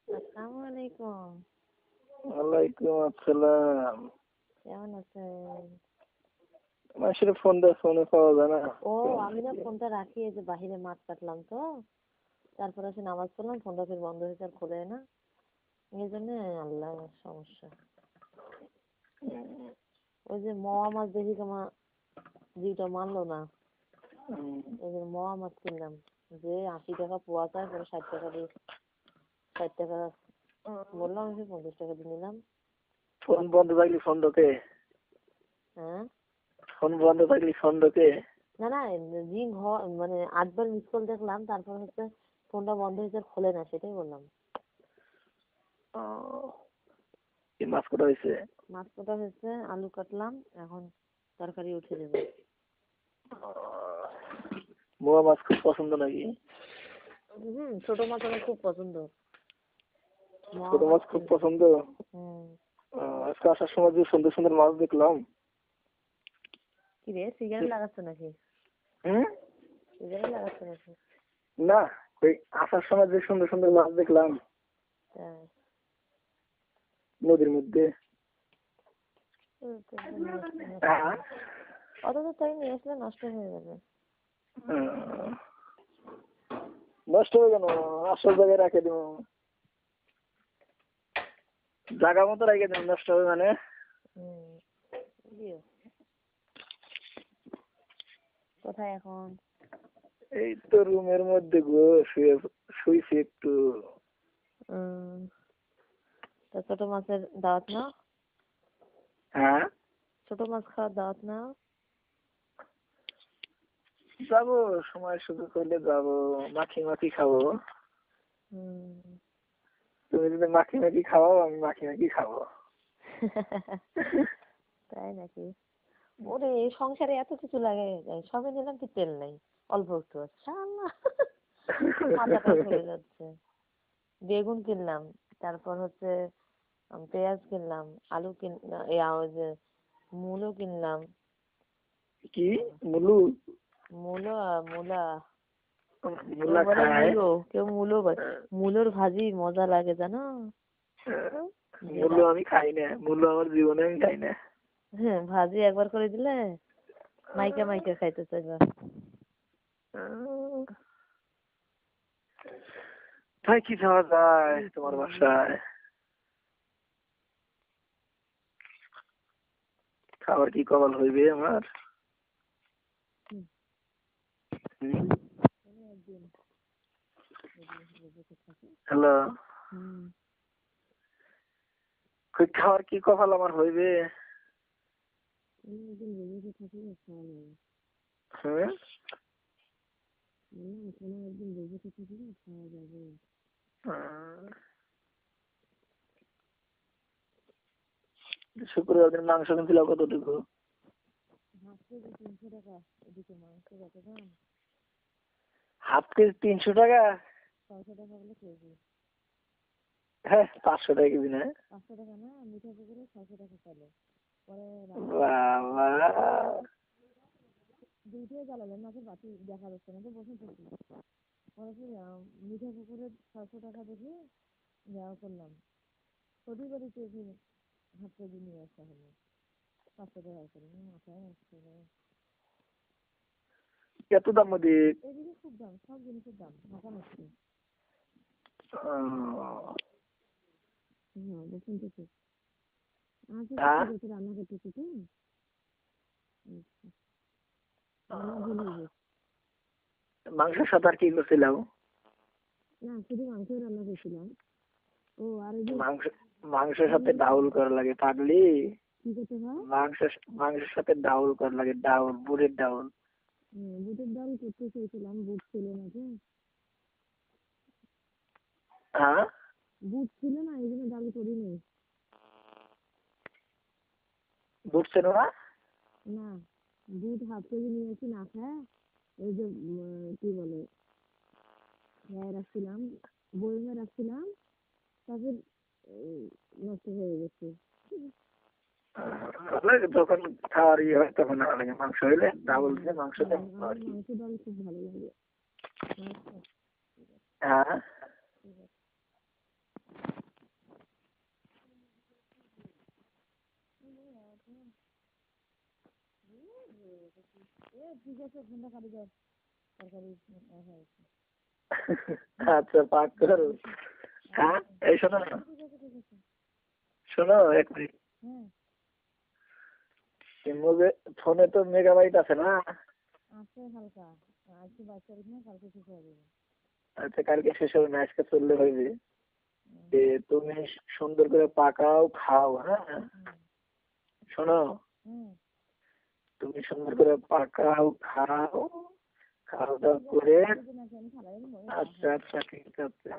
আসসালামু আলাইকুম। ওয়ালাইকুম আসসালাম। কেমন আছেন? মানুষের ফোন দেয়, ফোনে পাওয়া যায় না। ও আমি না ফোনটা রাখি, এই যে বাহিরে মাছ কাটলাম তো, তারপরে এসে নামাজ পড়লাম, ফোনটা ফের বন্ধ হয়েছে আর খোলে না, এই জন্য আল্লাহ সমস্যা। ওই যে মোয়া মাছ দেখি তোমার দুইটা মানলো না, এই যে মোয়া মাছ কিনলাম, যে 80 টাকা পোয়া চায়, পরে 60 টাকা দিয়ে 60 টাকা বললাম, আমি 50 টাকা দিয়ে নিলাম। ফোন বন্ধ থাকলে ফোন ঢোকে, হ্যাঁ ফোন বন্ধ থাকলে ফোন ঢোকে। না না, রিং মানে 8 বার মিস কল দেখলাম, তারপর হচ্ছে ফোনটা বন্ধ হয়েছে আর খোলে না, সেটাই বললাম। কি মাছ কোটা হয়েছে? মাছ কাটা হয়েছে, আলু কাটলাম, এখন তরকারি উঠে দেবে। মোয়া মাছ খুব পছন্দ নাকি? ছোট মাছ আমার খুব পছন্দ। ছোট মাছ খুব পছন্দ। হুম। আজকে আসার সময় যে সুন্দর সুন্দর মাছ দেখলাম। কি রে, সিগারেট লাগাচ্ছ নাকি? সিগারেট লাগাচ্ছ নাকি? না, ওই আসার সময় যে সুন্দর সুন্দর মাছ দেখলাম তাই? নদীর মধ্যে। অত তো তাই নিয়ে আসলে নষ্ট হয়ে যাবে। নষ্ট হয়ে গেল, আসল জায়গায় রাখে দিব, জায়গা মতো রেখে দিব, নষ্ট হবে মানে। দিও। কোথায় এখন? এই তো রুমের মধ্যে গো, শুয়েছি একটু। তা ছোট মাছের দাওয়াত না? হ্যাঁ, ছোট মাছ খাওয়ার দাওয়াত না? যাবো, সময় সুযোগ হইলে যাবো, মাখি মাখি খাবো। তুমি যদি মাখি মাখি খাওয়াও, আমি মাখি মাখি খাবো। তাই নাকি? ওরে সংসারে এত কিছু লাগে, সবে নিলাম, কি তেল নাই, অল্প একটু আছে, শালা মাথা কাজ হয়ে যাচ্ছে। বেগুন কিনলাম, তারপর হচ্ছে পেঁয়াজ কিনলাম, আলু কিনলাম, ওই যে মূলো কিনলাম। কি মুলু? মূলো, মূলা, মুলা খায়? কেউ মূলো বলে। মূলোর ভাজি মজা লাগে জানো? মুলু আমি খাই না, মুলু আমার জীবনে আমি খাই না। হ্যাঁ, ভাজি একবার করে দিলে মাইকা মাইকা খাইতে চাইবা। তাই কি খাওয়া যায় তোমার বাসায়? খাবার কি কপাল হইবে আমার? হ্যালো, খাবার কি কপাল আমার হইবে? হ্যাঁ, শুক্রবার দিন মাংস কিনছিল কতটুকু? হাফ কেজি 300 টাকা? 600 টাকা বলে কেজি। হ্যাঁ, 500 টাকা কেজি না? 500 টাকা না, মিঠা পুকুরে 600 টাকা পেলো। পরে বাবা, দুইটাই জ্বালালেন, মাছের বাতি দেখা যাচ্ছে না তো, বসে পড়ছি। পরে মিঠা পুকুরে 600 টাকা দেখে দেওয়া করলাম। প্রতি বাড়িতে হাফ কেজি নিয়ে আসা হলো, 500 টাকা করে। মাথায় আসছে না। এত দাম ওদিক? এদিকে খুব দাম, সব জিনিসের দাম ঢাকা মারছে। বসুন তো ঠিক রান্না করতেছি তো, মাংসের সাথে আর কি করছিলাম? না শুধু মাংস রান্না করছিলাম। ও আর মাংসের সাথে ডাউল করা লাগে পাগলি। কি করতে হয়? মাংসের সাথে ডাউল করা লাগে, ডাউল, বুটের ডাউল। বুটের ডাল করতে চেয়েছিলাম, বুট ছিল না তো। হ্যাঁ, বুট ছিল না, এই জন্য ডাল করিনি। বুট ছিল না? না, বুট হাফ কেজি নিয়েছি না খায়, ওই যে কি বলে রাখছিলাম, বইমে রাখছিলাম, তারপর নষ্ট হয়ে গেছে। যখন খাওয়ার ইয়ে হয় তখন ভালো লাগে, মাংস হইলে ডাউল দিয়ে মাংস দেয়। মাংস ডাল খুব ভালো লাগে। হ্যাঁ। আচ্ছা পাক করো। হ্যাঁ এই শোনো শোনো এক মিনিট, ফোনে তো মেগাবাইট আছে না? আচ্ছা কালকে শেষ হবে না, আজকে চললে হইবে। যে তুমি সুন্দর করে পাকাও খাও, হ্যাঁ শোনো, তুমি সুন্দর করে পাকাও খাও, খাওয়া দাওয়া করে। আচ্ছা আচ্ছা ঠিক আছে।